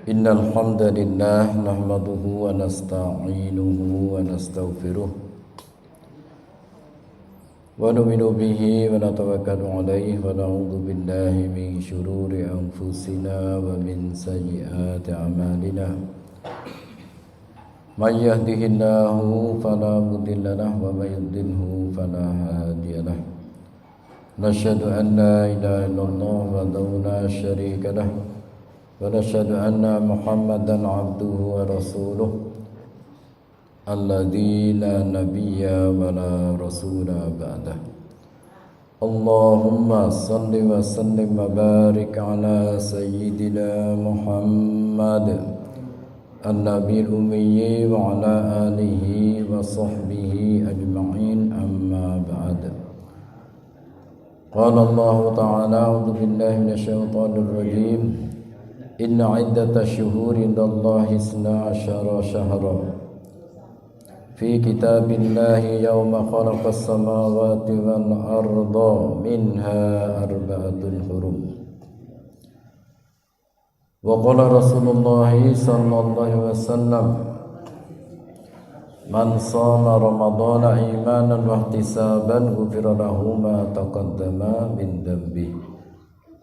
Innal hamdalillah nahmaduhu wa nasta'inuhu wa nastaghfiruh wa nu'minu bihi wa natawakkalu alayhi wa na'udzu billahi min shururi anfusina wa min sayyiati a'malina. Man yahdihillahu fala mudilla lahu wa may yudlilhu fala hadiya lahu. Nashhadu an la ilaha illallah wahdahu la syarika lahu wa nashhadu anna Muhammadan abduhu wa rasuluh alladzi la nabiyya wa la rasula ba'dah. Allahumma salli wa sallim wa barik ala sayyidina Muhammad an-nabiyil ummi wa ala alihi wa sahbihi ajma'in, amma ba'd. Qala Allah ta'ala a'udzu billahi minasyaitonir rajim. Inna 'iddatash shuhuri indallahi 12 syahra fi kitabillahi yawma khalaqas samawati wal arda minha arba'atun hurum. Wa qala Rasulullah sallallahu alaihi wasallam, man shama ramadhana imanan wa ihtisaban ghufira lahu ma taqaddama min dhanbi.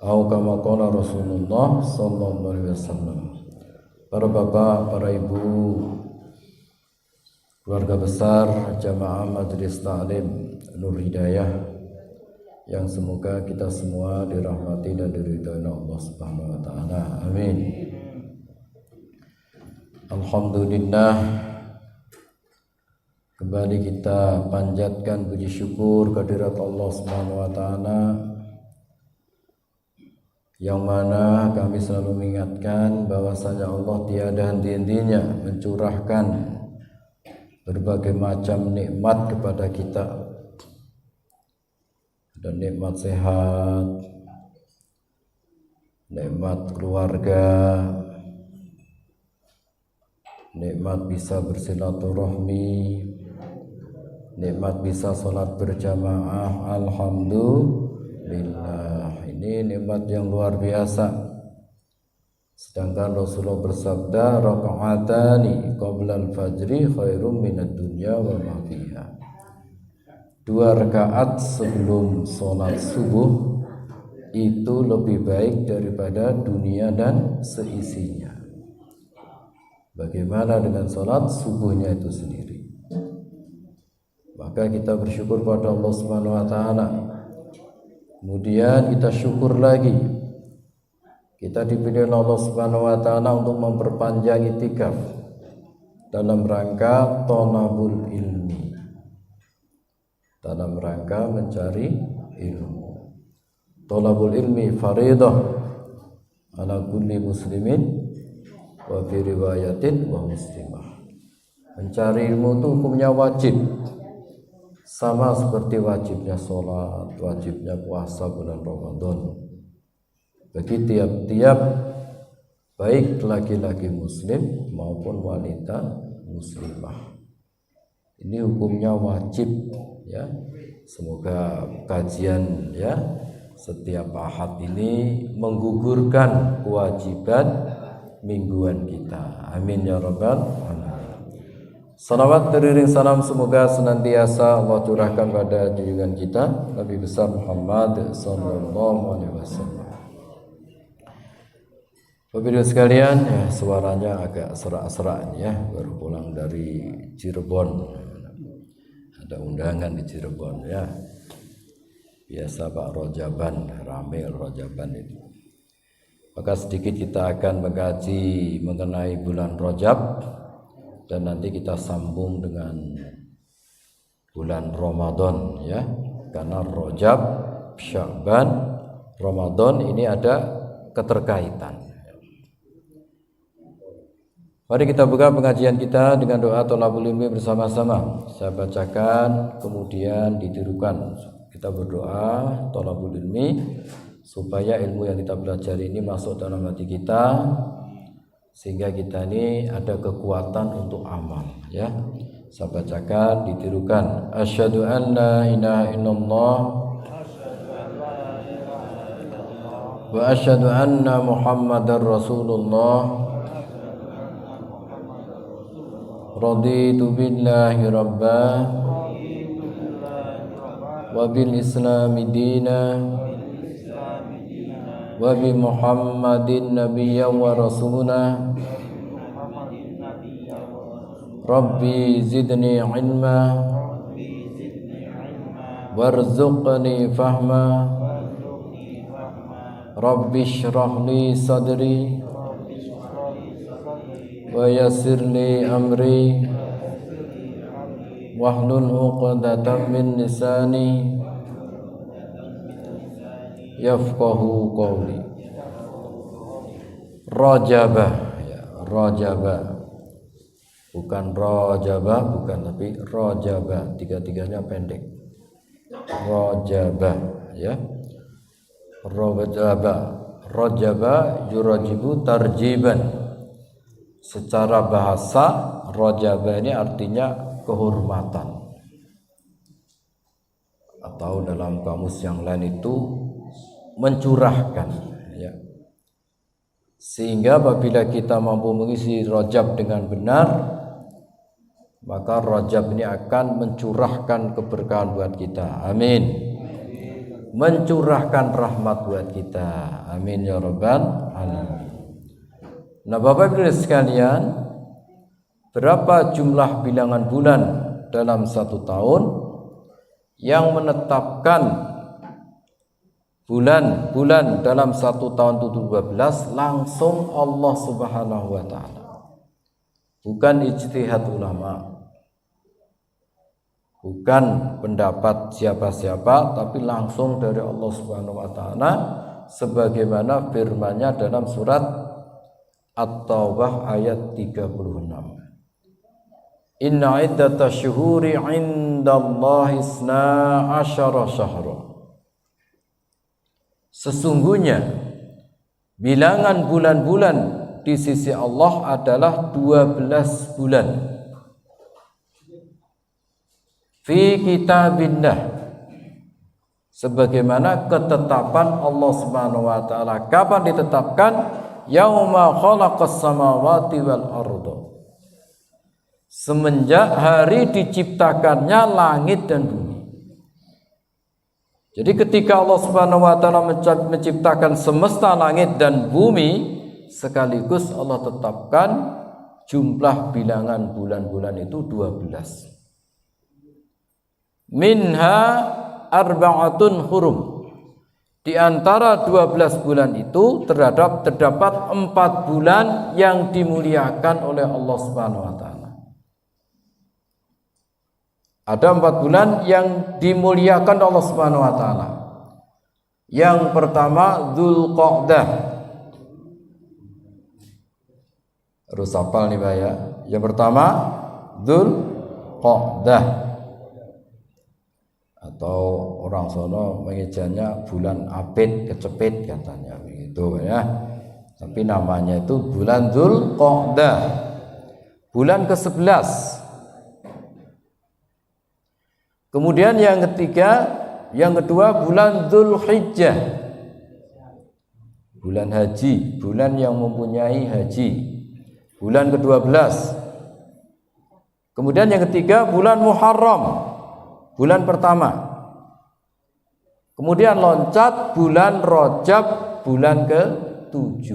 Atau kama qala Rasulullah sallallahu alaihi wasallam. Para bapak, para ibu, keluarga besar jamaah Majelis Ta'lim Nur Hidayah yang semoga kita semua dirahmati dan diridhai Allah Subhanahu wa taala. Amin. Alhamdulillah, kembali kita panjatkan puji syukur kehadirat Allah Subhanahu wa taala, yang mana kami selalu mengingatkan bahwasanya Allah tiada henti-hentinya mencurahkan berbagai macam nikmat kepada kita. Ada nikmat sehat, nikmat keluarga, nikmat bisa bersilaturahmi, nikmat bisa sholat berjamaah. Alhamdulillah, ini nikmat yang luar biasa. Sedangkan Rasulullah bersabda, raka'atani qabla al-fajri khairum minad dunya wa ma fiha. 2 rakaat sebelum sholat subuh itu lebih baik daripada dunia dan seisinya. Bagaimana dengan sholat subuhnya itu sendiri? Maka kita bersyukur pada Allah Subhanahu wa taala. Kemudian kita syukur lagi, kita dipilih Allah Subhanahu wa taala untuk memperpanjang itikaf dalam rangka thalabul ilmi, dalam rangka mencari ilmu. Thalabul ilmi faridah ala kulli muslimin wa fi riwayatin wa muslimah. Mencari ilmu itu hukumnya wajib, sama seperti wajibnya sholat, wajibnya puasa bulan Ramadan. Bagi tiap-tiap baik laki-laki muslim maupun wanita muslimah, ini hukumnya wajib ya. Semoga kajian ya setiap Ahad ini menggugurkan kewajiban mingguan kita. Amin ya rabbal alamin. Salawat teriring salam semoga senantiasa Allah curahkan pada junjungan kita Nabi besar Muhammad sallallahu alaihi wasallam. Bapak-ibu sekalian, ya, suaranya agak serak-serak ya, baru pulang dari Cirebon. Ada undangan di Cirebon ya. Biasa Pak Rojaban, rame Rojaban itu. Maka sedikit kita akan mengkaji mengenai bulan Rajab, dan nanti kita sambung dengan bulan Ramadan ya. Karena Rajab, Sya'ban, Ramadan ini ada keterkaitan. Mari kita buka pengajian kita dengan doa thalabul ilmi bersama-sama. Saya bacakan kemudian ditirukan. Kita berdoa thalabul ilmi supaya ilmu yang kita pelajari ini masuk dalam hati kita, sehingga kita ini ada kekuatan untuk amal ya. Saya bacakan ditirukan. Asyhadu an la ilaha illallah wa asyhadu anna Muhammadar Rasulullah raditu billahi rabba wa bil islami dina wa bi muhammadin nabiyyan wa rasula rabbi zidni ilma warzuqni fahma rabbi shrah li sadri wa yassir li amri wahlul 'uqdatam min lisani yafqahu qawli. Rajaba, ya, rajaba. Bukan rajaba, bukan, tapi rajaba. Tiga-tiganya pendek. Rajaba, ya. Rajaba. Rajaba yurajibu tarjiban. Secara bahasa rajaba ini artinya kehormatan. Atau dalam kamus yang lain itu mencurahkan, ya. Sehingga apabila kita mampu mengisi Rajab dengan benar, maka Rajab ini akan mencurahkan keberkahan buat kita. Amin. Mencurahkan rahmat buat kita. Amin ya rabbal alamin. Nah, Bapak Ibu sekalian, berapa jumlah bilangan bulan dalam satu tahun yang menetapkan bulan-bulan dalam satu tahun itu 12? Langsung Allah Subhanahu wa ta'ala. Bukan ijtihad ulama, bukan pendapat siapa-siapa, tapi langsung dari Allah Subhanahu wa ta'ala, sebagaimana firman-Nya dalam surat At-Taubah ayat 36. Inna iddatash syuhuri 'indallahi 12 syahra. Sesungguhnya bilangan bulan-bulan di sisi Allah adalah 12 bulan. Fi kitabillah, sebagaimana ketetapan Allah Subhanahu wa taala. Kapan ditetapkan? Yauma khalaqas samawati wal arda. Semenjak hari diciptakannya langit dan bumi. Jadi ketika Allah Subhanahu wa taala menciptakan semesta langit dan bumi, sekaligus Allah tetapkan jumlah bilangan bulan-bulan itu 12. Minha arba'atun hurum. Di antara 12 bulan itu terdapat 4 bulan yang dimuliakan oleh Allah Subhanahu wa taala. Ada 4 bulan yang dimuliakan Allah Subhanahu wa taala. Yang pertama Dzulqa'dah. Harus hafal nih Pak ya. Yang pertama Dzulqa'dah. Atau orang sono mengejanya bulan Apit, kecepit katanya begitu ya. Tapi namanya itu bulan Dzulqa'dah. Bulan ke-11. Kemudian yang kedua bulan Dzulhijjah. Bulan haji, bulan yang mempunyai haji. Bulan ke-12. Kemudian yang ketiga bulan Muharram, bulan pertama. Kemudian loncat bulan Rajab, bulan ke-7.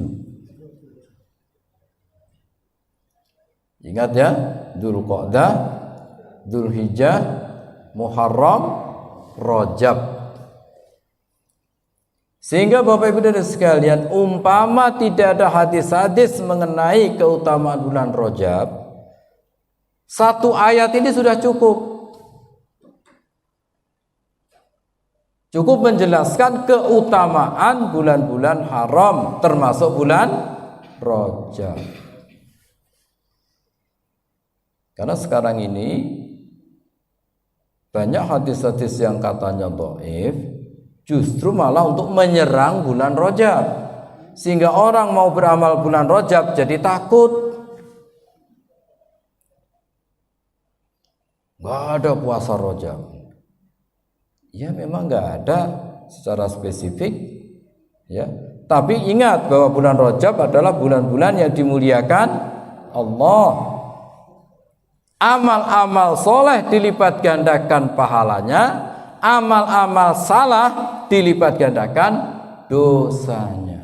Ingat ya, Dzulqa'dah, Dzulhijjah, Muharram, Rajab. Sehingga Bapak Ibu dan sekalian, umpama tidak ada hadis-hadis mengenai keutamaan bulan Rajab, satu ayat ini sudah cukup. Cukup menjelaskan keutamaan bulan-bulan haram, termasuk bulan Rajab. Karena sekarang ini banyak hadis-hadis yang katanya dhaif, justru malah untuk menyerang bulan Rajab, sehingga orang mau beramal bulan Rajab jadi takut. Gak ada puasa Rajab. Ya memang gak ada secara spesifik, ya. Tapi ingat bahwa bulan Rajab adalah bulan-bulan yang dimuliakan Allah. Amal-amal soleh dilipat gandakan pahalanya, amal-amal salah dilipat gandakan dosanya.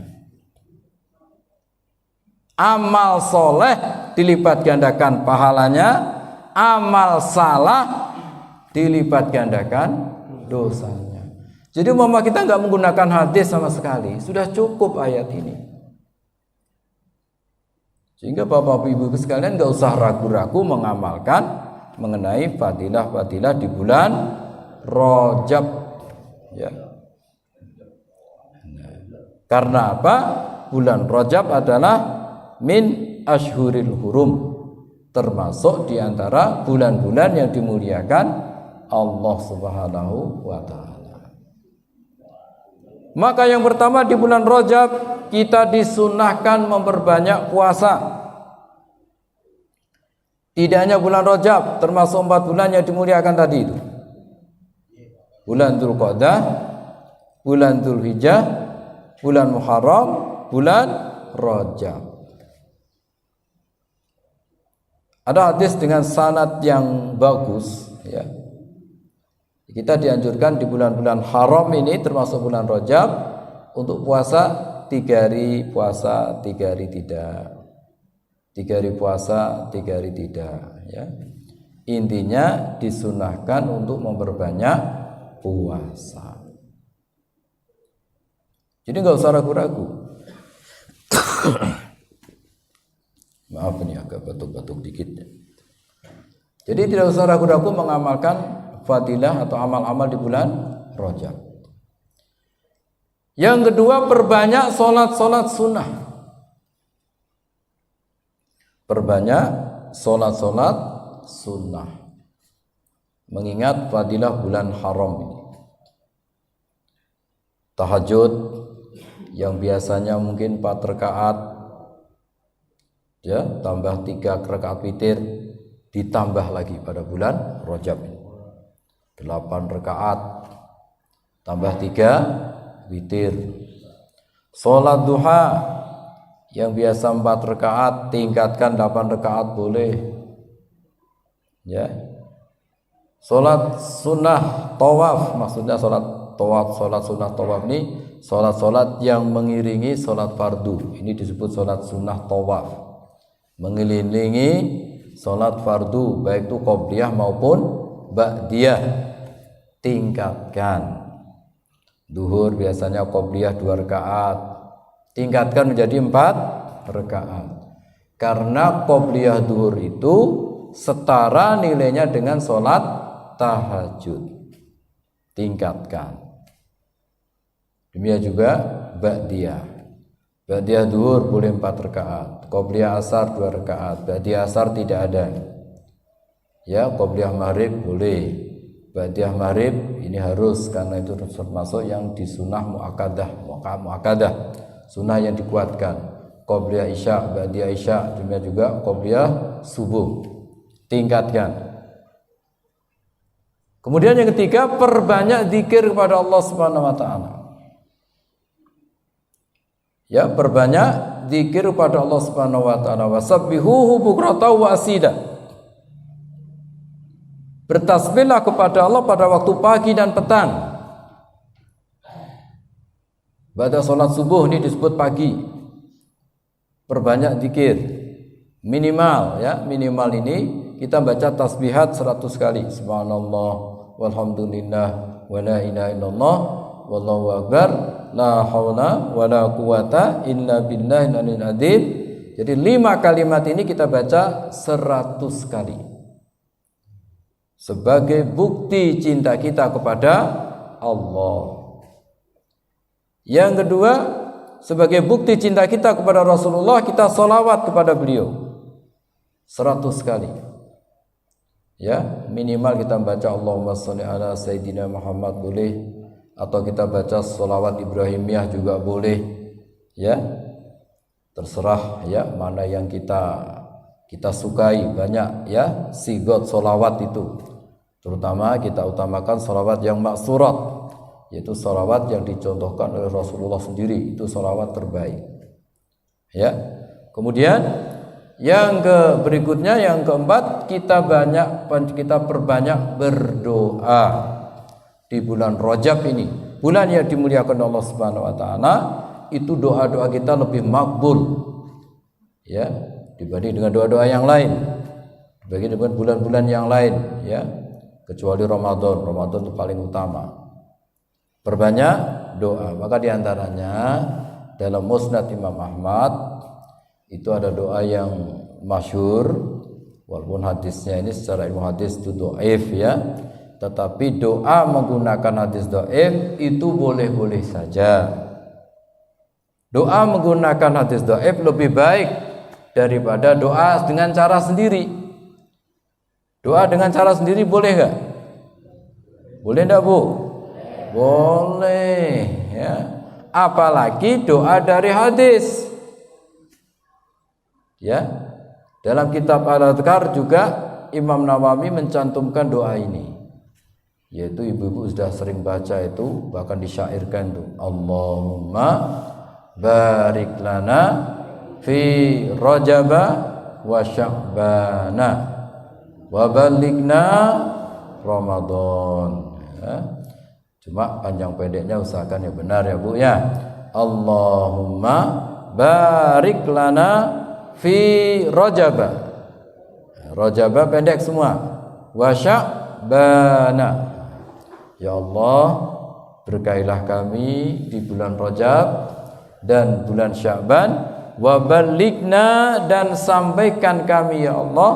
Amal soleh dilipat gandakan pahalanya, amal salah dilipat gandakan dosanya. Jadi umpama kita nggak menggunakan hadis sama sekali, sudah cukup ayat ini. Sehingga Bapak Ibu sekalian nggak usah ragu-ragu mengamalkan mengenai fadilah-fadilah di bulan Rajab. Ya. Karena apa? Bulan Rajab adalah min ashhuril hurum, termasuk di antara bulan-bulan yang dimuliakan Allah Subhanahu wa taala. Maka yang pertama di bulan Rajab kita disunahkan memperbanyak puasa. Tidak hanya bulan Rajab, termasuk 4 bulan yang dimuliakan tadi itu. Bulan Dzulqa'dah, bulan Dzulhijjah, bulan Muharram, bulan Rajab. Ada hadis dengan sanad yang bagus, ya. Kita dianjurkan di bulan-bulan haram ini termasuk bulan Rajab untuk puasa 3 hari puasa, 3 hari tidak. 3 hari puasa, 3 hari tidak, ya. Intinya disunahkan untuk memperbanyak puasa. Jadi nggak usah ragu-ragu. Maaf ini agak batuk-batuk dikit. Jadi tidak usah ragu-ragu mengamalkan fadilah atau amal-amal di bulan Rajab. Yang kedua, perbanyak sholat-sholat sunnah. Perbanyak sholat-sholat sunnah. Mengingat fadilah bulan haram ini. Tahajud yang biasanya mungkin 4 rakaat, ya, tambah 3 rakaat witir, ditambah lagi pada bulan Rajab ini 8 rakaat tambah 3 witir. Sholat duha yang biasa 4 rakaat tingkatkan 8 rakaat boleh, ya. Sholat sunnah tawaf, maksudnya sholat tawaf, sholat sunnah tawaf ini sholat-sholat yang mengiringi sholat fardu. Ini disebut sholat sunnah tawaf, mengelilingi sholat fardu, baik itu qobliyah maupun ba'diyah. Tingkatkan. Duhur biasanya qobliyah 2 rakaat, tingkatkan menjadi 4 rakaat. Karena qobliyah duhur itu setara nilainya dengan sholat tahajud. Tingkatkan. Demikian juga ba'diyah. Ba'diyah duhur boleh 4 rakaat, qobliyah asar 2 rakaat, ba'diyah asar tidak ada. Ya, qobliyah maghrib boleh. Ba'diyah maghrib ini harus, karena itu termasuk yang disunah muakkadah, sunnah yang dikuatkan. Qobliyah isya, ba'diyah isya, demikian juga qobliyah subuh. Tingkatkan. Kemudian yang ketiga, perbanyak zikir kepada Allah Subhanahu wa taala. Ya, perbanyak zikir kepada Allah Subhanahu wa taala. Wasabbihuhu bukratan wa asida. Bertasbihlah kepada Allah pada waktu pagi dan petang. Pada salat subuh ini disebut pagi. Perbanyak zikir. Minimal, ya, minimal ini kita baca tasbihat 100 kali. Subhanallah walhamdulillah wa la ilaha illallah wallahu akbar la haula wa la quwata illa billahil aliyil azim. Jadi 5 kalimat ini kita baca 100 kali sebagai bukti cinta kita kepada Allah. Yang kedua, sebagai bukti cinta kita kepada Rasulullah, kita sholawat kepada beliau 100 kali. Ya, minimal kita baca Allahumma sholli ala Sayyidina Muhammad boleh, atau kita baca sholawat Ibrahimiyah juga boleh, ya. Terserah, ya, mana yang kita sukai. Banyak, ya, sigot sholawat itu. Terutama kita utamakan sholawat yang maksurat, yaitu sholawat yang dicontohkan oleh Rasulullah sendiri. Itu sholawat terbaik, ya. Kemudian Berikutnya yang keempat, kita perbanyak berdoa di bulan Rajab ini. Bulan yang dimuliakan Allah Subhanahu wa taala, itu doa-doa kita lebih makbul. Ya, dibanding dengan doa-doa yang lain. Dibanding dengan bulan-bulan yang lain, ya. Kecuali Ramadan. Ramadan itu paling utama. Perbanyak doa. Maka diantaranya dalam Musnad Imam Ahmad itu ada doa yang masyhur, walaupun hadisnya ini secara ilmu hadis itu dhaif ya, tetapi doa menggunakan hadis dhaif itu boleh-boleh saja. Doa menggunakan hadis dhaif lebih baik daripada doa dengan cara sendiri. Doa dengan cara sendiri boleh enggak? Boleh enggak, Bu? Boleh ya. Apalagi doa dari hadis. Ya, dalam kitab Al-Adhkar juga Imam Nawawi mencantumkan doa ini, yaitu ibu-ibu sudah sering baca itu, bahkan disyairkan tuh, Allahumma barik lana fi Rajaba wa Sya'bana wa balighna Ramadan. Ya. Cuma panjang pendeknya usahakan yang benar ya Bu ya. Allahumma barik lana fi Rajaba. Rajaba pendek semua. Wa Sya'bana. Ya Allah, berkailah kami di bulan Rajab dan bulan Sya'ban, wa balighna, dan sampaikan kami ya Allah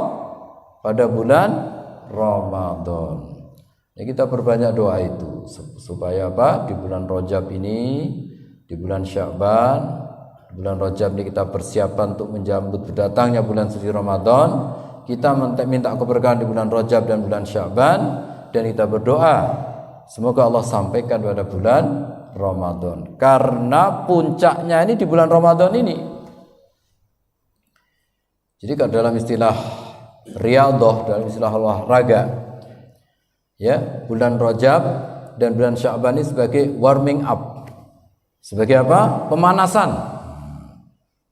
pada bulan Ramadan. Ya, kita perbanyak doa itu supaya apa? Di bulan Rajab ini, di bulan Sya'ban, bulan Rajab ini kita persiapan untuk menjambut berdatangnya bulan suci Ramadan. Kita minta keberkahan di bulan Rajab dan bulan Sya'ban, dan kita berdoa semoga Allah sampaikan pada bulan Ramadan. Karena puncaknya ini di bulan Ramadan ini. Jadi kalau dalam istilah riyadhah, dalam istilah olahraga, ya, bulan Rajab dan bulan Sya'ban ini sebagai warming up. Sebagai apa? Pemanasan.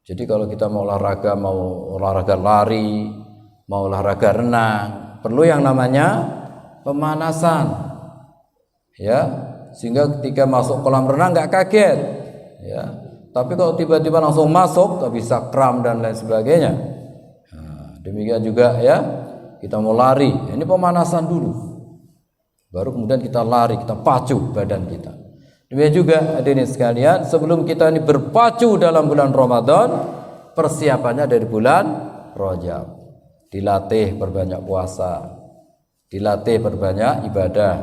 Jadi kalau kita mau olahraga lari, mau olahraga renang, perlu yang namanya pemanasan. Ya, sehingga ketika masuk kolam renang nggak kaget. Ya. Tapi kalau tiba-tiba langsung masuk, nggak bisa kram dan lain sebagainya. Nah, demikian juga ya, kita mau lari, ini pemanasan dulu. Baru kemudian kita lari, kita pacu badan kita. Demikian juga hadirin sekalian, sebelum kita ini berpacu dalam bulan Ramadan, persiapannya dari bulan Rajab. Dilatih perbanyak puasa, dilatih perbanyak ibadah,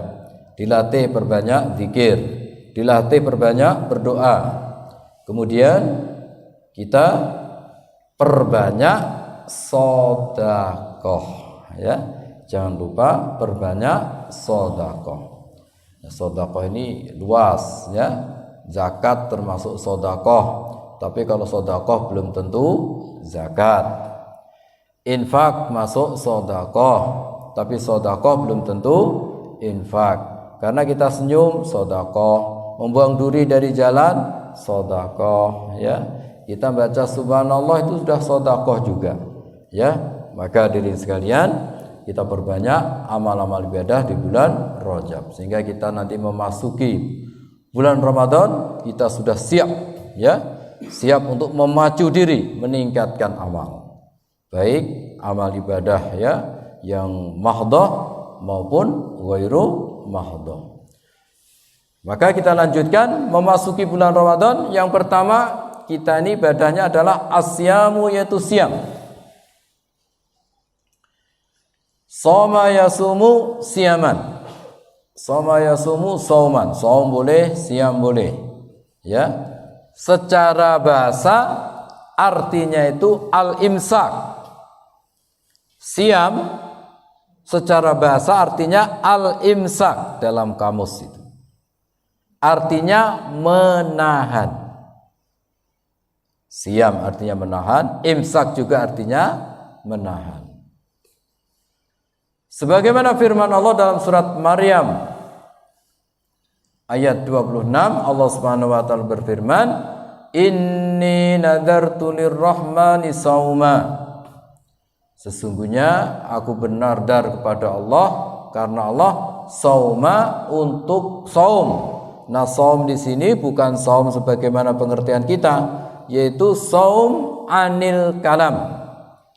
dilatih perbanyak zikir, dilatih perbanyak berdoa. Kemudian kita perbanyak sedekah, ya. Jangan lupa perbanyak sedekah. Sedekah ini luas ya. Zakat termasuk sedekah, tapi kalau sedekah belum tentu zakat. Infak masuk sedekah, tapi sedekah belum tentu infak. Karena kita senyum sedekah, membuang duri dari jalan sedekah ya. Kita baca subhanallah itu sudah sedekah juga ya. Maka hadirin sekalian, kita perbanyak amal-amal ibadah di bulan Rajab, sehingga kita nanti memasuki bulan Ramadan kita sudah siap ya, siap untuk memacu diri meningkatkan amal, baik amal ibadah ya yang mahdhah maupun ghairu mahdhah. Maka kita lanjutkan memasuki bulan Ramadan. Yang pertama kita ini ibadahnya adalah asyamu, yaitu siam. Soma yasumu siaman. Soma yasumu sauman. Saum boleh, siam boleh. Ya. Secara bahasa artinya itu al-imsak. Siam secara bahasa artinya al-imsak dalam kamus itu. Artinya menahan. Siam artinya menahan, imsak juga artinya menahan. Sebagaimana firman Allah dalam surat Maryam ayat 26, Allah Subhanahu wa taala berfirman, "Inni nadartu lirrahmani sauma Sesungguhnya aku bernadar kepada Allah karena Allah sauma untuk saum. Nah, saum di sini bukan saum sebagaimana pengertian kita, yaitu saum anil kalam,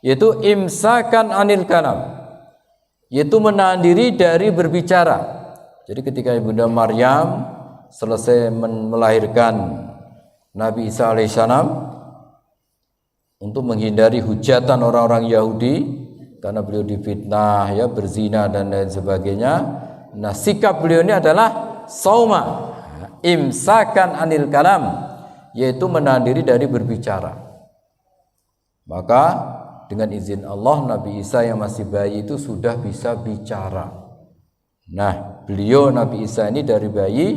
yaitu imsakan anil kalam, yaitu menahan diri dari berbicara. Jadi ketika Ibunda Maryam selesai melahirkan Nabi Isa alaihissalam, untuk menghindari hujatan orang-orang Yahudi karena beliau difitnah, ya, berzina dan lain sebagainya. Nah, sikap beliau ini adalah sauma, imsakan anil kalam, yaitu menahan diri dari berbicara. Maka dengan izin Allah, Nabi Isa yang masih bayi itu sudah bisa bicara. Nah, beliau Nabi Isa ini dari bayi,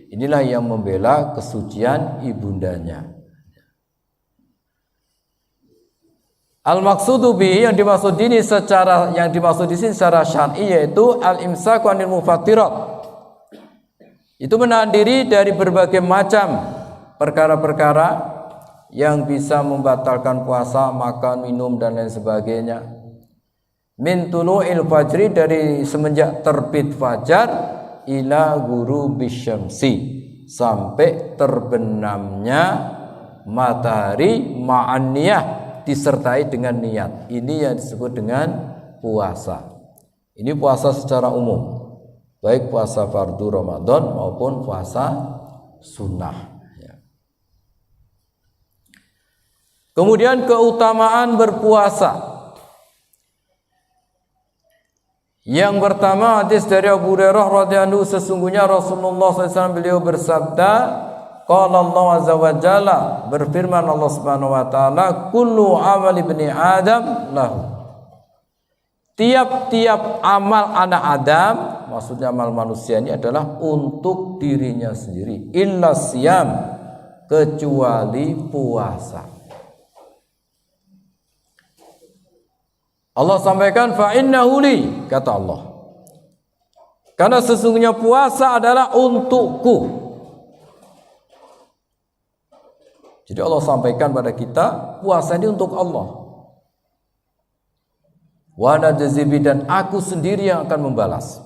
inilah yang membela kesucian ibundanya. Al-maqsudu bihi, yang dimaksud di sini secara syar'i, yaitu al-imsaku anil mufattirat. Itu menahan diri dari berbagai macam perkara-perkara yang bisa membatalkan puasa, makan, minum dan lain sebagainya. Min tulu'il fajri, dari semenjak terbit fajar, ila ghurubis syamsi, sampai terbenamnya matahari, ma'aniyah, disertai dengan niat. Ini yang disebut dengan puasa. Ini puasa secara umum, baik puasa fardu Ramadan maupun puasa sunnah. Kemudian keutamaan berpuasa. Yang pertama, hadis dari Abu Hurairah radhiyallahu anhu, sesungguhnya Rasulullah SAW beliau bersabda, qala Allah azza wa jalla, berfirman Allah Subhanahu wa taala, kullu amal ibni Adam lahu. Tiap-tiap amal anak Adam, maksudnya amal manusia ini adalah untuk dirinya sendiri, illa siyam, kecuali puasa. Allah sampaikan fa innahu li, kata Allah, karena sesungguhnya puasa adalah untukku. Jadi Allah sampaikan pada kita, puasa ini untuk Allah. Wa najzibi, dan aku sendiri yang akan membalas.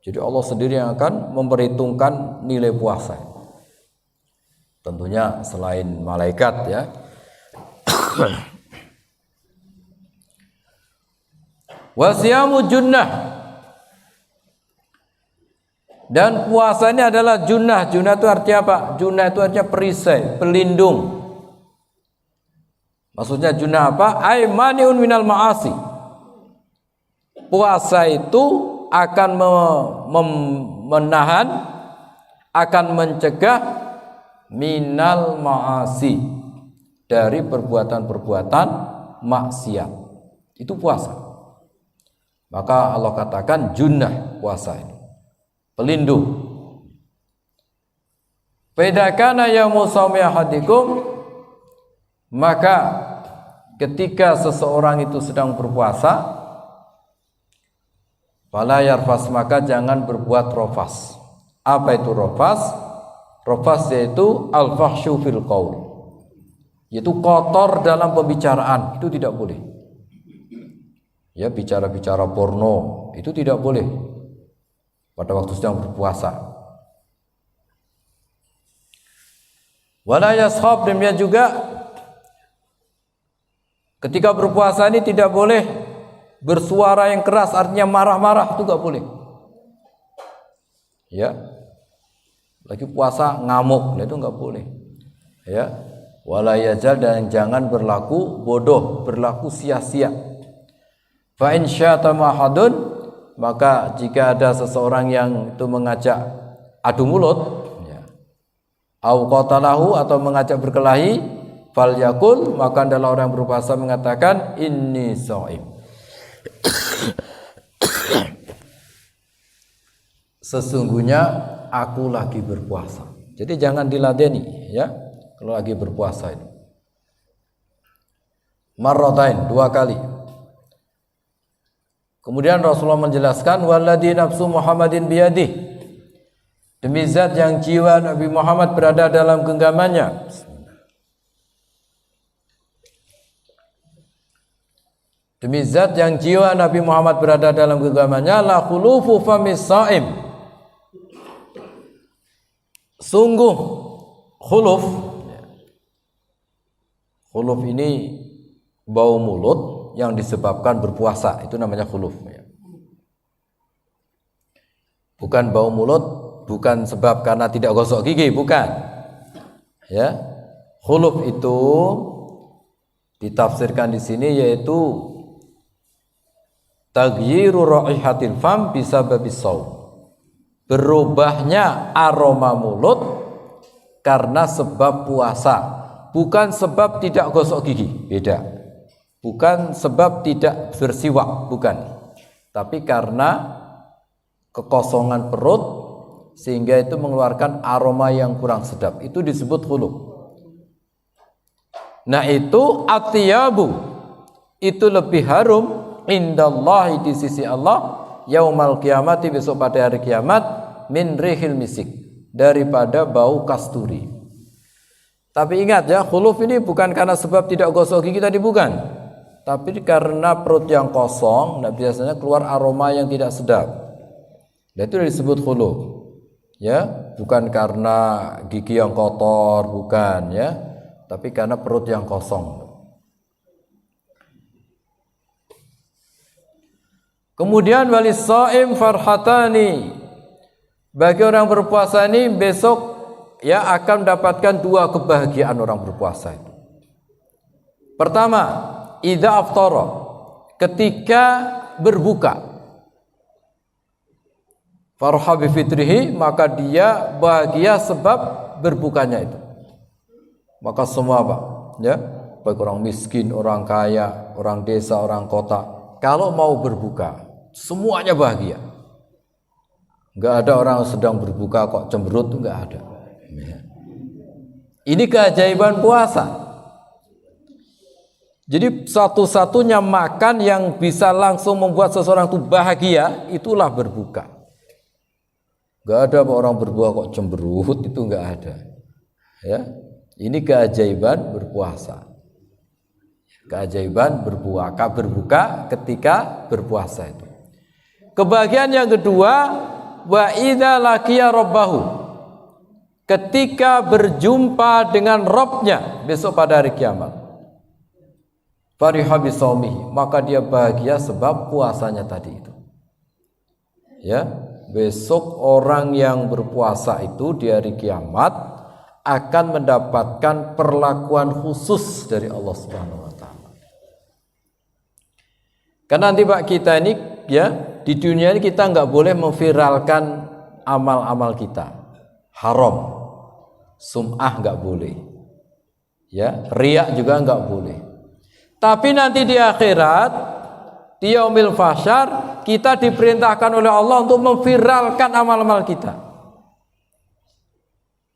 Jadi Allah sendiri yang akan memperhitungkan nilai puasa. Tentunya selain malaikat, ya. Wa siyamu junnah, dan puasa ini adalah junnah. Junnah itu artinya apa? Junnah itu artinya perisai, pelindung. Maksudnya junnah apa? Ay maniun minal ma'asi. Puasa itu akan menahan, akan mencegah minal ma'asi, dari perbuatan-perbuatan maksiat. Itu puasa. Maka Allah katakan junnah, puasa ini pelindung. Pedakana yaumu shaumi ahadikum, maka ketika seseorang itu sedang berpuasa, fala yarfas, maka jangan berbuat rofas. Apa itu rofas? Rofas yaitu al-fahsyu fil qaul, yaitu kotor dalam pembicaraan. Itu tidak boleh. Ya, bicara-bicara porno itu tidak boleh pada waktu sedang berpuasa. Wala yashab, demikian juga ketika berpuasa ini tidak boleh bersuara yang keras, artinya marah-marah, itu enggak boleh. Ya. Lagi puasa ngamuk, itu enggak boleh. Ya. Wala yajal, dan jangan berlaku bodoh, berlaku sia-sia. Fa in syata mahadun, maka jika ada seseorang yang itu mengajak adu mulut, ya, au qatalahu, atau mengajak berkelahi, fal yakul, maka adalah orang yang berpuasa mengatakan inni shaim, sesungguhnya aku lagi berpuasa. Jadi jangan diladeni, ya, kalau lagi berpuasa itu. Marratain, 2 kali. Kemudian Rasulullah menjelaskan, walladzi nafsu Muhammadin biyadih, demi zat yang jiwa Nabi Muhammad berada dalam genggamannya. Demi zat yang jiwa Nabi Muhammad berada dalam genggamannya, la khulufu famis shaim. Sungguh khuluf ini bau mulut yang disebabkan berpuasa, itu namanya khuluf. Bukan bau mulut, bukan sebab karena tidak gosok gigi, bukan. Ya, khuluf itu ditafsirkan di sini yaitu taghyiru raihatil fam bisababis shaum. Berubahnya aroma mulut karena sebab puasa, bukan sebab tidak gosok gigi, beda. Bukan sebab tidak bersiwak, bukan. Tapi karena kekosongan perut sehingga itu mengeluarkan aroma yang kurang sedap, itu disebut khuluf. Nah, itu atyabu, itu lebih harum indallahi, di sisi Allah, yaumal kiamati, besok pada hari kiamat, min rihil misik, daripada bau kasturi. Tapi ingat ya, khuluf ini bukan karena sebab tidak gosok gigi tadi, bukan. Tapi karena perut yang kosong, nah biasanya keluar aroma yang tidak sedap. Dan itu disebut khuluf. Ya, bukan karena gigi yang kotor, bukan ya, tapi karena perut yang kosong. Kemudian walis shaim farhatani, bagi orang berpuasa ini besok ya akan mendapatkan dua kebahagiaan orang berpuasa itu. Pertama, idza aftara, ketika berbuka, farha bi fitrihi, maka dia bahagia sebab berbukanya itu. Maka semua Pak, ya, baik orang miskin, orang kaya, orang desa, orang kota, kalau mau berbuka semuanya bahagia. Enggak ada orang sedang berbuka kok cemberut, enggak ada. Ini keajaiban puasa. Jadi satu-satunya makan yang bisa langsung membuat seseorang itu bahagia, itulah berbuka. Enggak ada orang berbuka kok cemberut, itu enggak ada. Ya, ini keajaiban berpuasa. Keajaiban berbuka ketika berpuasa itu. Kebahagiaan yang kedua, wa idza laqiya rabbahu, ketika berjumpa dengan Rabbnya besok pada hari kiamat. Fariha bisaumihi, maka dia bahagia sebab puasanya tadi itu. Ya, besok orang yang berpuasa itu di hari kiamat akan mendapatkan perlakuan khusus dari Allah Subhanahu wa taala. Karena nanti Pak, kita ini ya, di dunia ini kita nggak boleh memviralkan amal-amal kita, haram, sum'ah nggak boleh, ya, riak juga nggak boleh. Tapi nanti di akhirat, di yaumil fahsyar, kita diperintahkan oleh Allah untuk memviralkan amal-amal kita.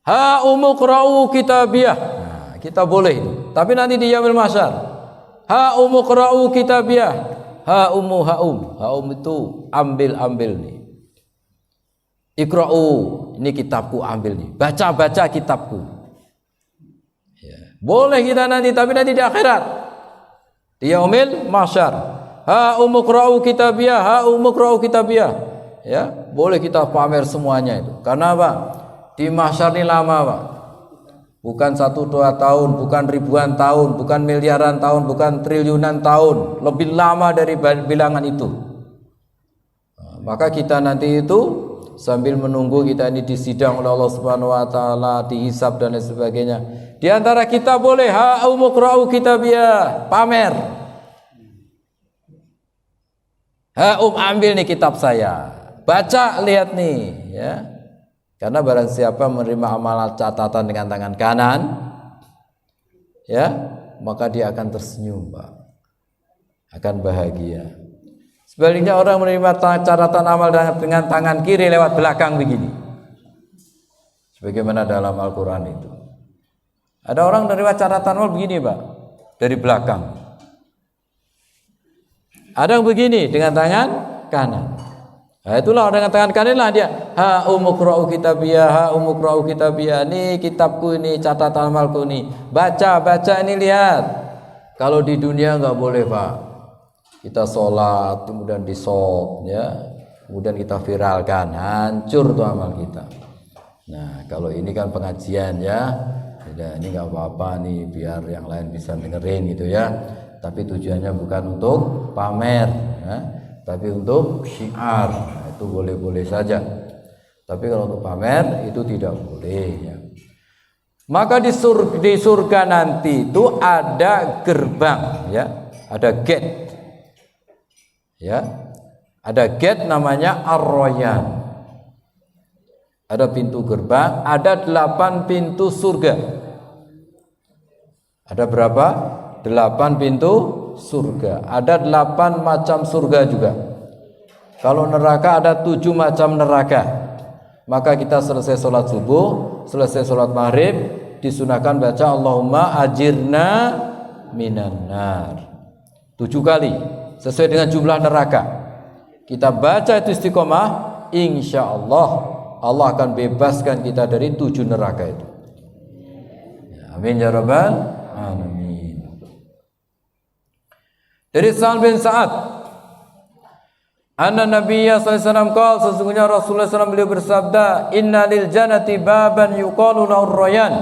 Ha umuqra'u kitabiyah, nah, kita boleh itu. Tapi nanti di yaumil mahsyar, ha umuqra'u kitabiyah, haum itu ambil nih. Iqra'u, ini kitabku, ambil nih. Baca kitabku. Ya, boleh kita nanti, tapi nanti di akhirat. Di yaumil mahsyar. Haumuqra'u kitabiyah. Ya, boleh kita pamer semuanya itu. Karena apa? Di mahsyar ini lama, Pak. Bukan 1-2 tahun, bukan ribuan tahun, bukan miliaran tahun, bukan triliunan tahun, lebih lama dari bilangan itu. Nah, maka kita nanti itu sambil menunggu kita ini disidang oleh Allah Subhanahu wa taala, dihisab dan lain sebagainya. Di antara kita boleh haumuqra'u kitabiyah, pamer. Ambil nih kitab saya. Baca, lihat nih, ya. Karena barang siapa menerima amalan catatan dengan tangan kanan, ya, maka dia akan tersenyum, Pak. Akan bahagia. Sebaliknya orang menerima catatan amal dengan tangan kiri lewat belakang begini. Sebagaimana dalam Al-Quran itu. Ada orang menerima catatan amal begini, Pak, dari belakang. Ada yang begini dengan tangan kanan. Nah, itulah dengan tangan kanan lah dia. Haumuqra'u kitabiyah. Ini kitabku, ini catatan amalku ini. Baca ini, lihat. Kalau di dunia nggak boleh, Pak. kita sholat kemudian di-shop ya, kemudian kita viralkan, hancur tuh amal kita. Nah kalau ini kan pengajian ya, ini nggak apa-apa nih biar yang lain bisa dengerin gitu ya, tapi tujuannya bukan untuk pamer ya, tapi untuk syiar. Itu boleh-boleh saja, tapi kalau untuk pamer itu tidak boleh ya. Maka di surga nanti itu ada gerbang ya, ada gate ya, ada gate namanya Ar-Rayyan. Ada pintu gerbang, ada 8 pintu surga. Ada berapa? 8 pintu surga. Ada 8 macam surga juga. Kalau neraka ada 7 macam neraka. Maka kita selesai sholat subuh, selesai sholat maghrib, disunahkan baca Allahumma ajirna minan nar 7 kali sesuai dengan jumlah neraka. Kita baca itu istiqomah, insya Allah Allah akan bebaskan kita dari 7 neraka itu. Amin ya rabbal alamin. Dari Sa'ad bin Sa'ad, anna Nabiyya sallallahu alaihi wasallam qala, sesungguhnya Rasulullah SAW beliau bersabda, inna lil jannati baban yuqalu lahu ar-Rayyan.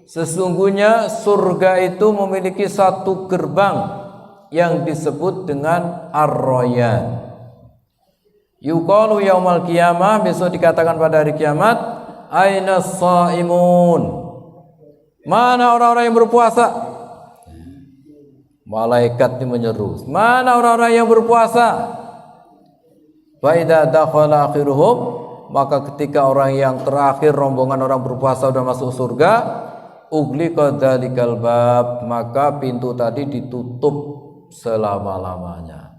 Sesungguhnya surga itu memiliki satu gerbang yang disebut dengan Ar-Rayyan. Yuqalu yaumal qiyamah, besok dikatakan pada hari kiamat, aina shaimun, mana orang-orang yang berpuasa? Malaikat ini menyeru, mana orang-orang yang berpuasa? Fa idza dakhala akhiruhum, maka ketika orang yang terakhir rombongan orang berpuasa sudah masuk surga, ughliqa dzalikal bab, maka pintu tadi ditutup selama-lamanya.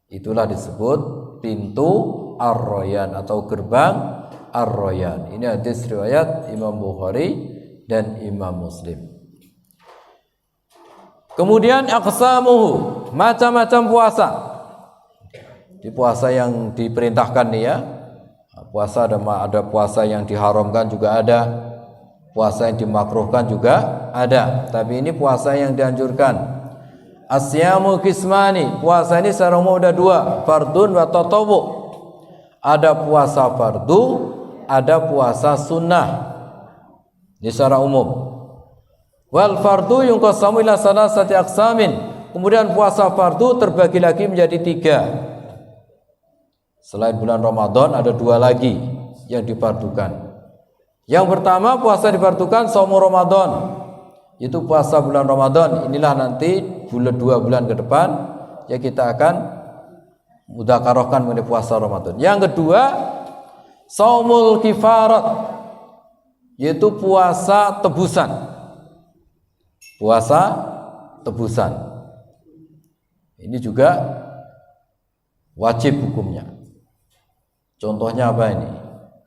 Itulah disebut pintu Ar-Rayyan atau gerbang Ar-Rayyan. Ini hadis riwayat Imam Bukhari dan Imam Muslim. Kemudian aqsamuhu, macam-macam puasa. Di puasa yang diperintahkan nih ya. Puasa ada puasa yang diharamkan juga ada. Puasa yang dimakruhkan juga ada. Tapi ini puasa yang dianjurkan. Asyamu kismani, puasa ini secara umum ada 2, fardun wa tatawwu. Ada puasa fardu, ada puasa sunnah. Ini secara umum. Wal fardu yunqasamu ila salasati aqsamin. Kemudian puasa fardu terbagi lagi menjadi 3. Selain bulan Ramadan ada 2 lagi yang difardukan. Yang pertama puasa difardukan shaum Ramadan. Itu puasa bulan Ramadan. Inilah nanti 2 bulan ke depan ya kita akan mudzakarahkan mengenai puasa Ramadan. Yang kedua, shaumul kifarat, yaitu puasa tebusan. Puasa tebusan. Ini juga wajib hukumnya. Contohnya apa ini?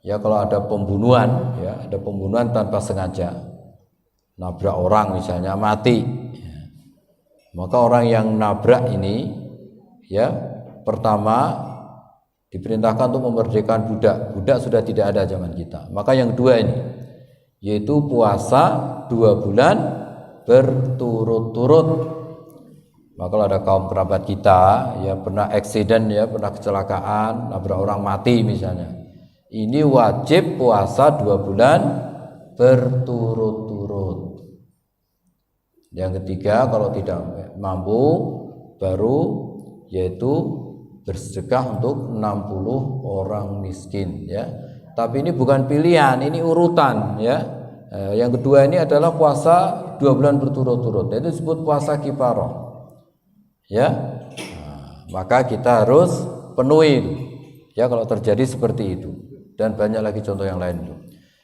Ya kalau ada pembunuhan, ya ada pembunuhan tanpa sengaja, nabrak orang misalnya mati, ya. Maka orang yang nabrak ini ya pertama diperintahkan untuk memerdekakan budak. Budak sudah tidak ada zaman kita. Maka yang kedua ini yaitu puasa 2 bulan berturut-turut. Maka kalau ada kaum kerabat kita ya pernah eksiden ya, pernah kecelakaan, nabrak orang mati misalnya, ini wajib puasa 2 bulan berturut-turut. Yang ketiga, kalau tidak mampu baru yaitu bersedekah untuk 60 orang miskin ya. Tapi ini bukan pilihan, ini urutan ya. Yang kedua ini adalah puasa 2 bulan berturut-turut. Itu disebut puasa kifarah. Ya. Maka kita harus penuhi ya kalau terjadi seperti itu. Dan banyak lagi contoh yang lain itu.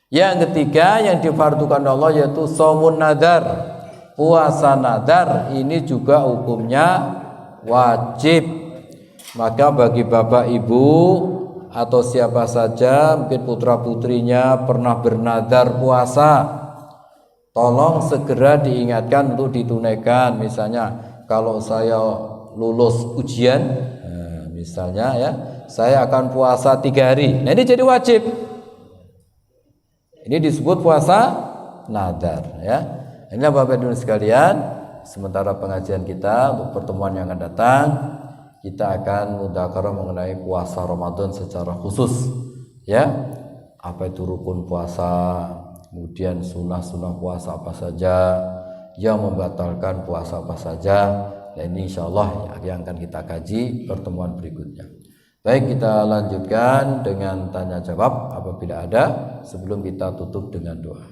Yang ketiga yang difardukan Allah yaitu shaumun nadar. Puasa nadar ini juga hukumnya wajib. Maka bagi bapak ibu atau siapa saja mungkin putra putrinya pernah bernadar puasa, tolong segera diingatkan untuk ditunaikan. Misalnya kalau saya lulus ujian, misalnya ya, saya akan puasa 3 hari. Nah ini jadi wajib. Ini disebut puasa nadar ya. Inilah Bapak Ibu sekalian, sementara pengajian kita untuk pertemuan yang akan datang, kita akan mudzakarah mengenai puasa Ramadan secara khusus, ya. Apa itu rukun puasa, kemudian sunnah-sunnah puasa apa saja, yang membatalkan puasa apa saja. Nah, ini insyaallah yang akan kita kaji pertemuan berikutnya. Baik, kita lanjutkan dengan tanya jawab apabila ada, sebelum kita tutup dengan doa.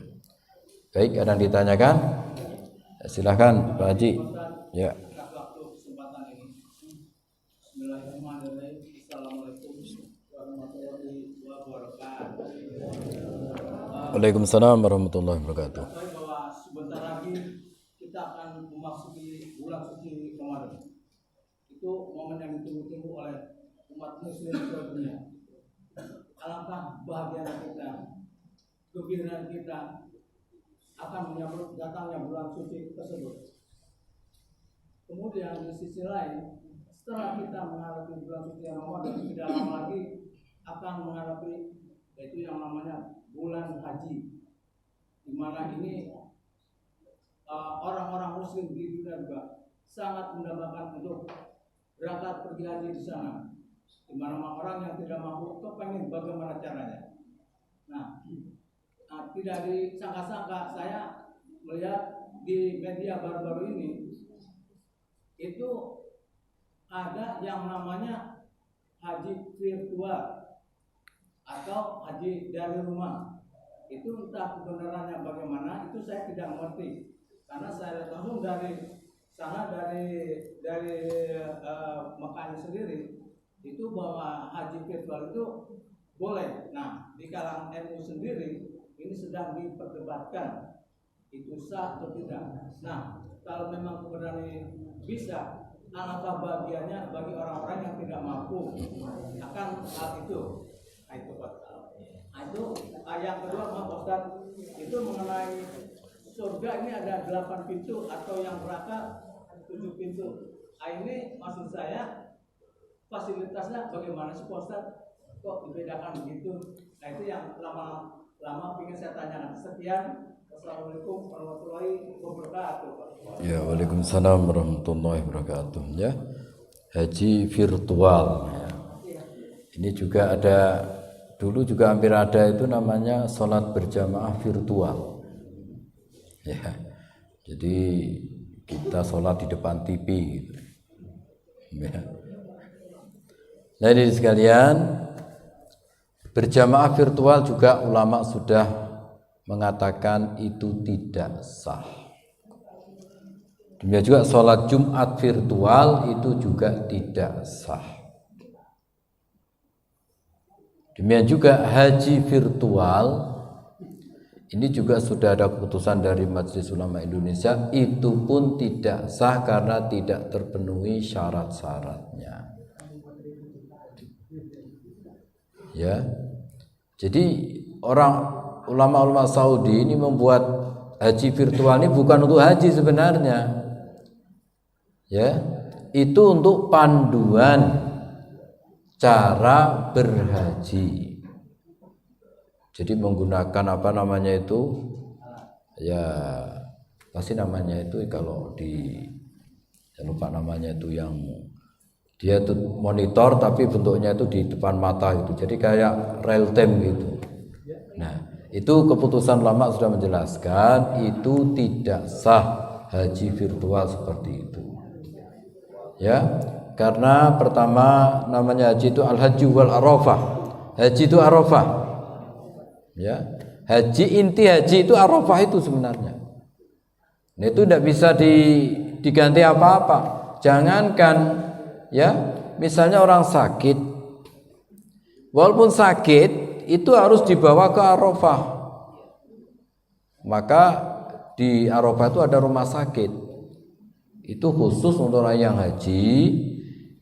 Baik, ada yang ditanyakan? Silahkan Pak Haji. Ya. Waalaikumsalam warahmatullahi wabarakatuh. Bahwa sebentar lagi kita akan memasuki bulan suci Ramadan. Itu momen yang ditunggu-tunggu oleh umat muslim seluruh dunia. Alangkah bahagia kita, kegembiraan kita akan menyambut datangnya bulan suci tersebut. Kemudian di sisi lain, setelah kita menghadapi bulan suci Ramadan, tidak lama lagi akan menghadapi yaitu yang namanya bulan haji, di mana ini orang-orang muslim di dunia juga sangat mendambakan untuk berangkat pergi haji di sana, di mana orang yang tidak mampu kepengen bagaimana caranya. Nah, tidak disangka-sangka saya melihat di media baru-baru ini itu ada yang namanya haji virtual atau haji dari rumah. Itu entah kebenarannya bagaimana, itu saya tidak mengerti, karena saya lihat langsung dari sana, dari Mekahnya sendiri itu bahwa haji virtual itu boleh. Nah, di kalangan NU sendiri ini sedang diperdebatkan itu sah atau tidak. Nah, kalau memang kebenaran ini bisa, alangkah bahagianya bagi orang-orang yang tidak mampu akan hal itu. Itu yang kedua, Pak Ustaz, itu mengenai surga ini ada 8 pintu atau yang neraka 7 pintu. Ini maksud saya fasilitasnya bagaimana sih Pak Ustaz? Kok dibedakan begitu? Nah, itu yang lama ingin saya tanyakan. Sekian. Assalamualaikum warahmatullahi wabarakatuh. Ya, waalaikumsalam warahmatullahi wabarakatuh. Ya, haji virtual. Ya. Ini juga ada, dulu juga hampir ada itu namanya sholat berjamaah virtual. Ya, jadi kita sholat di depan TV. Gitu. Ya. Nah, ini sekalian, berjamaah virtual juga ulama sudah mengatakan itu tidak sah. Demikian juga sholat Jumat virtual itu juga tidak sah. Demikian juga haji virtual ini juga sudah ada keputusan dari Majelis Ulama Indonesia, itu pun tidak sah karena tidak terpenuhi syarat-syaratnya. Ya, jadi ulama-ulama Saudi ini membuat haji virtual ini bukan untuk haji sebenarnya, ya, itu untuk panduan cara berhaji. Jadi menggunakan apa namanya itu, ya pasti namanya itu kalau di, saya lupa namanya itu, yang dia itu monitor tapi bentuknya itu di depan mata itu, jadi kayak real time gitu. Nah, itu keputusan ulama sudah menjelaskan itu tidak sah haji virtual seperti itu. Ya, karena pertama namanya haji itu al-haji wal arafah. Haji itu arafah. Ya, haji, inti haji itu arafah itu sebenarnya. Nah, itu tidak bisa diganti apa-apa. Jangankan ya, misalnya orang sakit, walaupun sakit itu harus dibawa ke Arafah. Maka di Arafah itu ada rumah sakit. Itu khusus untuk orang yang haji,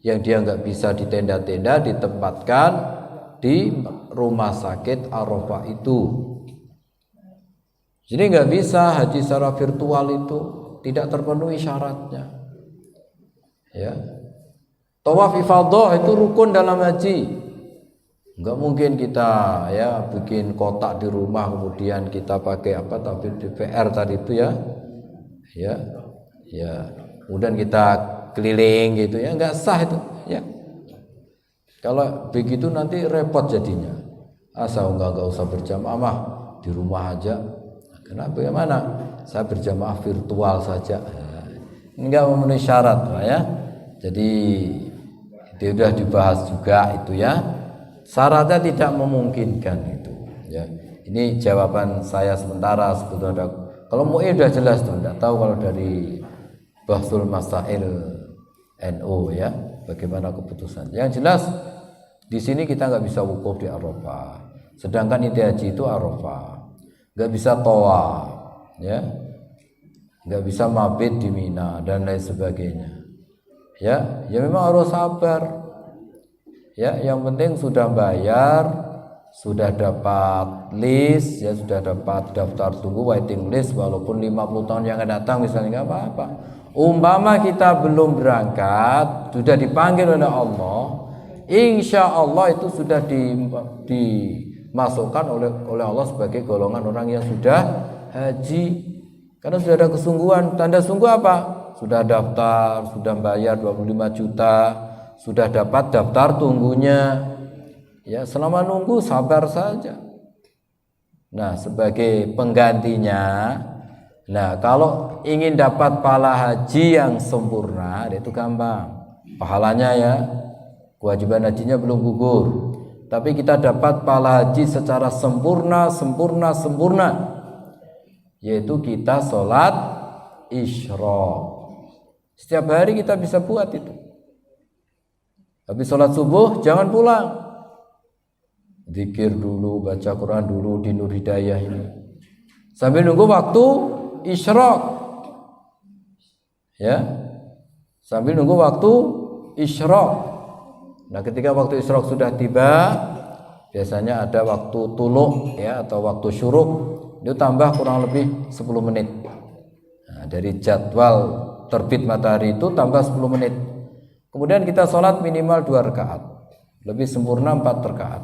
yang dia nggak bisa di tenda-tenda, ditempatkan di rumah sakit Arafah itu. Jadi nggak bisa haji secara virtual, itu tidak terpenuhi syaratnya. Ya, tawaf ifadah itu rukun dalam haji. Enggak mungkin kita ya bikin kotak di rumah kemudian kita pakai apa tapi DPR tadi itu ya. Ya. Kemudian kita keliling gitu ya, enggak sah itu. ya. Kalau begitu nanti repot jadinya. Asal enggak usah berjamaah mah di rumah aja. Kenapa bagaimana? Saya berjamaah virtual saja. Enggak memenuhi syarat, Pak, ya. Jadi itu sudah dibahas juga itu ya. Syaratnya tidak memungkinkan itu, ya. Ini jawaban saya sementara sebetulnya. Kalau MUI sudah jelas tuh, enggak tahu kalau dari Bahsul Masail NU ya, bagaimana keputusan. Yang jelas di sini kita nggak bisa wukuf di Arafah. Sedangkan inti haji itu Arafah. Nggak bisa tawaf, ya. Nggak bisa mabit di Mina dan lain sebagainya. Ya memang harus sabar. Ya, yang penting sudah bayar, sudah dapat list, ya sudah dapat daftar tunggu waiting list walaupun 50 tahun yang akan datang misalnya nggak apa-apa. Umpama kita belum berangkat, sudah dipanggil oleh Allah, insya Allah itu sudah dimasukkan oleh Allah sebagai golongan orang yang sudah haji. Karena sudah ada kesungguhan. Tanda sungguh apa? Sudah daftar, sudah bayar 25 juta, sudah dapat daftar tunggunya. Ya, selama nunggu sabar saja. Nah, sebagai penggantinya, nah kalau ingin dapat pahala haji yang sempurna, itu gampang. Pahalanya ya, kewajiban hajinya belum gugur, tapi kita dapat pahala haji secara sempurna, yaitu kita sholat isyraq. Setiap hari kita bisa buat itu. Habis sholat subuh jangan pulang, zikir dulu, baca Quran dulu di Nur Hidayah ini, sambil nunggu waktu isyraq, ya, sambil nunggu waktu isyraq. Nah, ketika waktu isyraq sudah tiba, biasanya ada waktu tuluk ya atau waktu syuruk, itu tambah kurang lebih 10 menit. Nah, dari jadwal terbit matahari itu tambah 10 menit. Kemudian kita sholat minimal 2 rakaat, lebih sempurna 4 rakaat.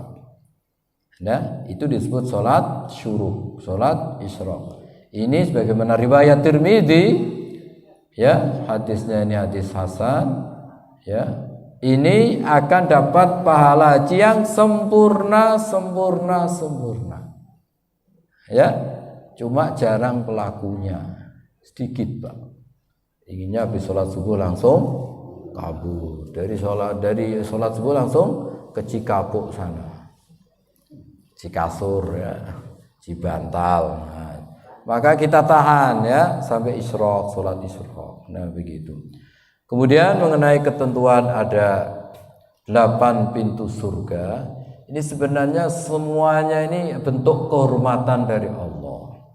Nah, itu disebut sholat syuruk, sholat isyraq. Ini sebagaimana riwayat Tirmidzi, ya, hadisnya ini hadis hasan, ya. Ini akan dapat pahala haji yang sempurna. Ya, cuma jarang pelakunya, sedikit, Pak. Inginnya habis sholat subuh langsung kabur, dari sholat subuh langsung ke Cikapuk sana, Cikasur ya, Cibantal. Nah, maka kita tahan ya sampai isyraq, sholat isyraq. Nah, begitu. Kemudian mengenai ketentuan ada 8 pintu surga. Ini sebenarnya semuanya ini bentuk kehormatan dari Allah.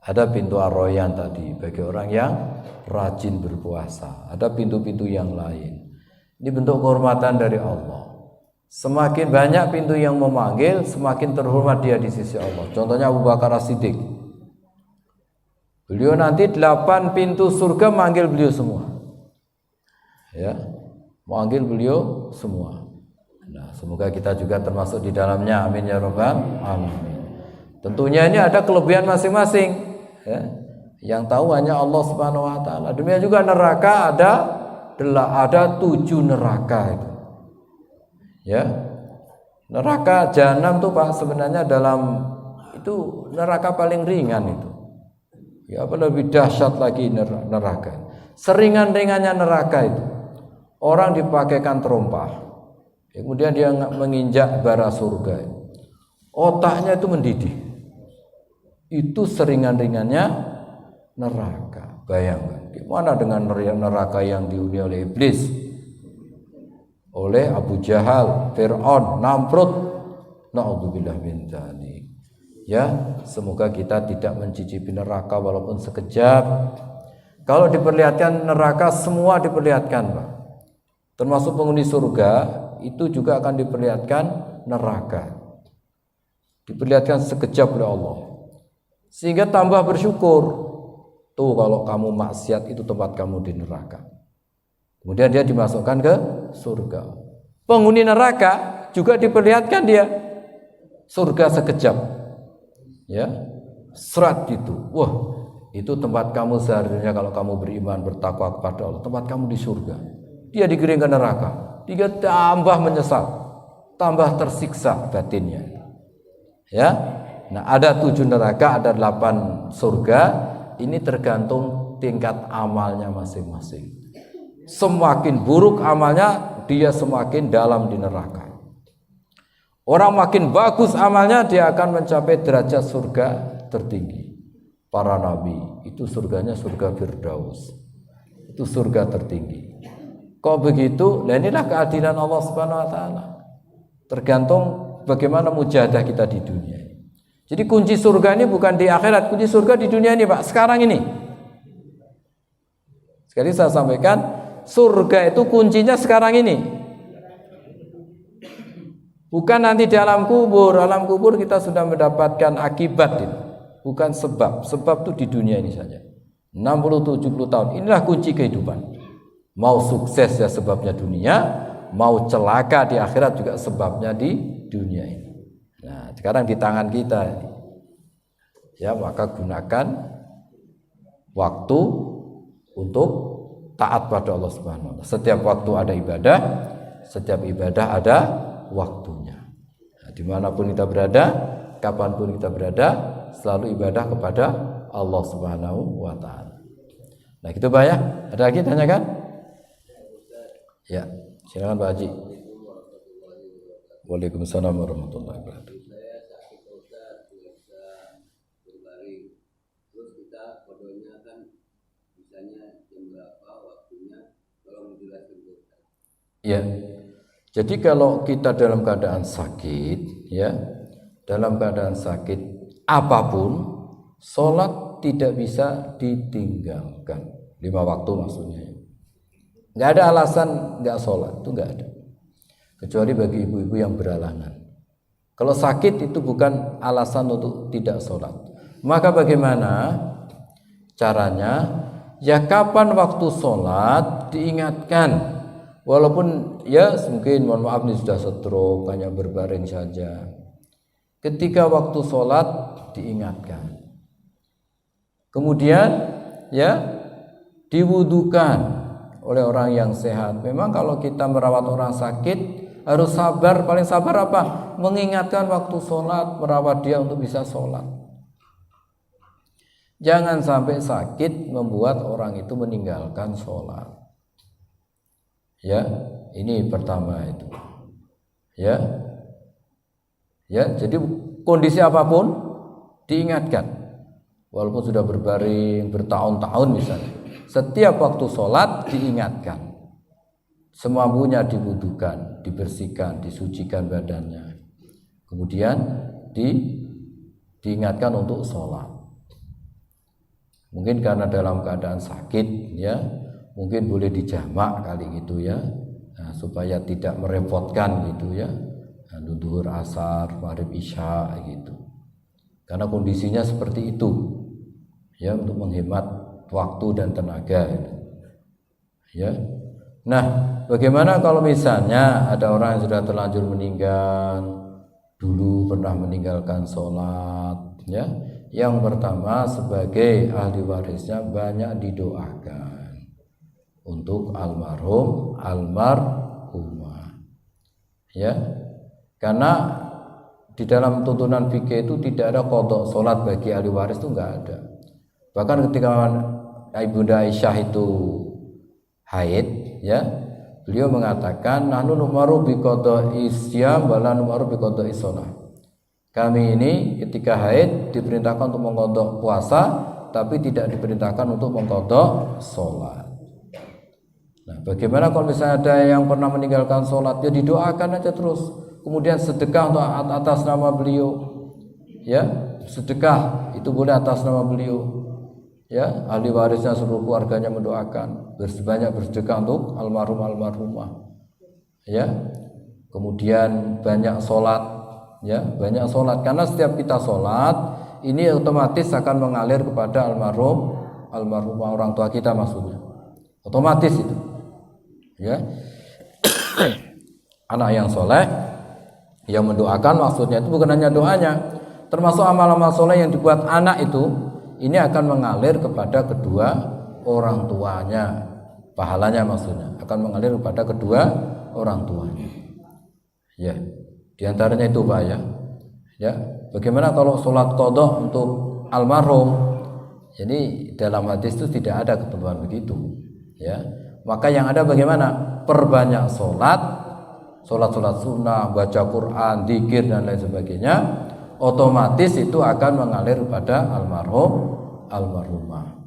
Ada pintu Ar-Rayyan tadi bagi orang yang rajin berpuasa. Ada pintu-pintu yang lain. Ini bentuk kehormatan dari Allah. Semakin banyak pintu yang memanggil, semakin terhormat dia di sisi Allah. Contohnya Abu Bakar As-Siddiq. Beliau nanti 8 pintu surga manggil beliau semua. Ya, manggil beliau semua. Nah, semoga kita juga termasuk di dalamnya. Amin ya rabbal alamin. Tentunya ini ada kelebihan masing-masing. Ya, yang tahu hanya Allah Subhanahu wa taala. Demikian juga neraka ada 7 neraka itu. Ya. Neraka jahanam tuh Pak sebenarnya itu neraka paling ringan itu. Ya, apa lebih dahsyat lagi neraka. Seringan-ringannya neraka itu. Orang dipakaikan terompah. Kemudian dia menginjak bara surga. Otaknya itu mendidih. Itu seringan-ringannya neraka. Bayangkan, gimana dengan neraka yang dihuni oleh iblis, oleh Abu Jahal, Fir'aun, Namrud. Na'udzubillah min dzalik. Ya, semoga kita tidak mencicipi neraka walaupun sekejap. Kalau diperlihatkan neraka, semua diperlihatkan, Pak. Termasuk penghuni surga, itu juga akan diperlihatkan neraka. Diperlihatkan sekejap oleh Allah. Sehingga tambah bersyukur. Tuh kalau kamu maksiat itu tempat kamu di neraka. Kemudian dia dimasukkan ke surga. Penghuni neraka juga diperlihatkan dia surga sekejap. Ya, serat gitu. Wah, itu tempat kamu seharusnya kalau kamu beriman bertakwa kepada Allah. Tempat kamu di surga. dia digiring ke neraka. Dia tambah menyesal, tambah tersiksa batinnya. Ya. Nah, ada 7 neraka, ada 8 surga. Ini tergantung tingkat amalnya masing-masing. Semakin buruk amalnya, dia semakin dalam di neraka. Orang makin bagus amalnya, dia akan mencapai derajat surga tertinggi. Para nabi itu surganya surga Firdaus. Itu surga tertinggi. Kok begitu? Nah, inilah keadilan Allah Subhanahu wa taala. Tergantung bagaimana mujahadah kita di dunia. Jadi kunci surga ini bukan di akhirat, kunci surga di dunia ini, Pak, sekarang ini. Sekali saya sampaikan, surga itu kuncinya sekarang ini. Bukan nanti di alam kubur. Alam kubur kita sudah mendapatkan akibat ini. Bukan sebab. Sebab itu di dunia ini saja. 60-70 tahun. Inilah kunci kehidupan. Mau sukses ya sebabnya dunia, mau celaka di akhirat juga sebabnya di dunia ini. Nah, sekarang di tangan kita. Ya, maka gunakan waktu untuk taat pada Allah Subhanahu wa taala. Setiap waktu ada ibadah, setiap ibadah ada waktunya. Nah, dimanapun kita berada, kapanpun kita berada, selalu ibadah kepada Allah Subhanahu wa taala. Nah, gitu Pak ya. Ada lagi tanyakan? Ya, silakan Pak Haji. Waalaikumsalam warahmatullahi wabarakatuh. Saya sakit Ustaz, biasa berbaring. Terus kita kodonya kan misalnya jam berapa waktunya, tolong dijelaskan Ustaz. Ya. Jadi kalau kita dalam keadaan sakit, ya, dalam keadaan sakit apapun, sholat tidak bisa ditinggalkan. 5 waktu maksudnya. Nggak ada alasan nggak sholat, itu nggak ada. Kecuali bagi ibu-ibu yang beralangan. Kalau sakit itu bukan alasan untuk tidak sholat. Maka bagaimana caranya? Ya kapan waktu sholat diingatkan. Walaupun ya mungkin mohon maaf ini sudah stroke, hanya berbaring saja. Ketika waktu sholat diingatkan. Kemudian ya diwudukan oleh orang yang sehat. Memang kalau kita merawat orang sakit harus sabar, paling sabar apa? Mengingatkan waktu sholat, merawat dia untuk bisa sholat. Jangan sampai sakit membuat orang itu meninggalkan sholat. Ya, ini pertama itu. Ya, jadi kondisi apapun diingatkan. Walaupun sudah berbaring bertahun-tahun misalnya, setiap waktu sholat diingatkan. Semampunya diwudukan, dibersihkan, disucikan badannya. Kemudian diingatkan untuk sholat. Mungkin karena dalam keadaan sakit, ya, mungkin boleh dijamak kali gitu ya, nah, supaya tidak merepotkan gitu ya. Duhur, asar, maghrib, isya gitu. Karena kondisinya seperti itu, ya, untuk menghemat waktu dan tenaga. Ya. Nah, bagaimana kalau misalnya ada orang yang sudah terlanjur meninggal, dulu pernah meninggalkan sholat, ya? Yang pertama sebagai ahli warisnya banyak didoakan untuk almarhum, almarhumah, ya, karena di dalam tuntunan fikih itu tidak ada qadha sholat bagi ahli waris, itu enggak ada. Bahkan ketika Ibunda Aisyah itu haid, ya, beliau mengatakan nahnu numaru bi qada'i syiyam wa la numaru bi qada'i shalah. Kami ini ketika haid diperintahkan untuk mengqadha puasa, tapi tidak diperintahkan untuk mengqadha salat. Nah, bagaimana kalau misalnya ada yang pernah meninggalkan salat, ya didoakan aja terus. Kemudian sedekah untuk atas nama beliau. Ya, sedekah itu boleh atas nama beliau. Ya, ahli warisnya seluruh keluarganya mendoakan, bersebanyak bersedekah untuk almarhum almarhumah. Ya, kemudian banyak sholat, ya, banyak sholat, karena setiap kita sholat ini otomatis akan mengalir kepada almarhum almarhumah orang tua kita, maksudnya otomatis itu, ya. Anak yang soleh yang mendoakan, maksudnya itu bukan hanya doanya, termasuk amal-amal soleh yang dibuat anak itu. Ini akan mengalir kepada kedua orang tuanya, pahalanya maksudnya akan mengalir kepada kedua orang tuanya. Ya, diantaranya itu Pak ya. Ya, bagaimana kalau sholat qadha untuk almarhum? Jadi dalam hadis itu tidak ada ketentuan begitu. Ya, maka yang ada bagaimana? Perbanyak sholat sunnah, baca Quran, zikir dan lain sebagainya. Otomatis itu akan mengalir kepada almarhumah.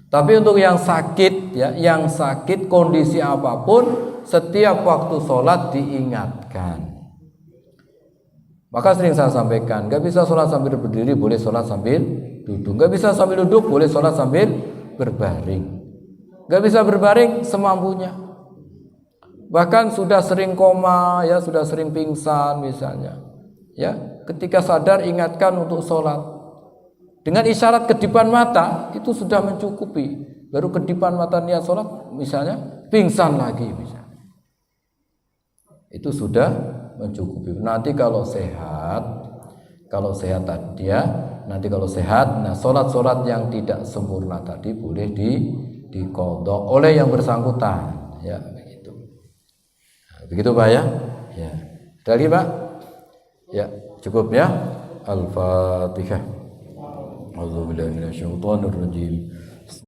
Tapi untuk yang sakit ya, yang sakit kondisi apapun, setiap waktu sholat diingatkan. Maka sering saya sampaikan, gak bisa sholat sambil berdiri, boleh sholat sambil duduk. Gak bisa sambil duduk, boleh sholat sambil berbaring. Gak bisa berbaring semampunya. Bahkan sudah sering koma, ya sudah sering pingsan misalnya. Ya, ketika sadar ingatkan untuk sholat. Dengan isyarat kedipan mata itu sudah mencukupi. Baru kedipan mata niat sholat, misalnya pingsan lagi misalnya. Itu sudah mencukupi. Nanti kalau sehat tadi ya, nanti kalau sehat, nah sholat yang tidak sempurna tadi boleh diqadha oleh yang bersangkutan, ya begitu. Nah, begitu Pak ya. Ya. Ada lagi Pak? Ya, cukup ya. Al-Fatihah. A'udzubillahi minasyaitonir rajim.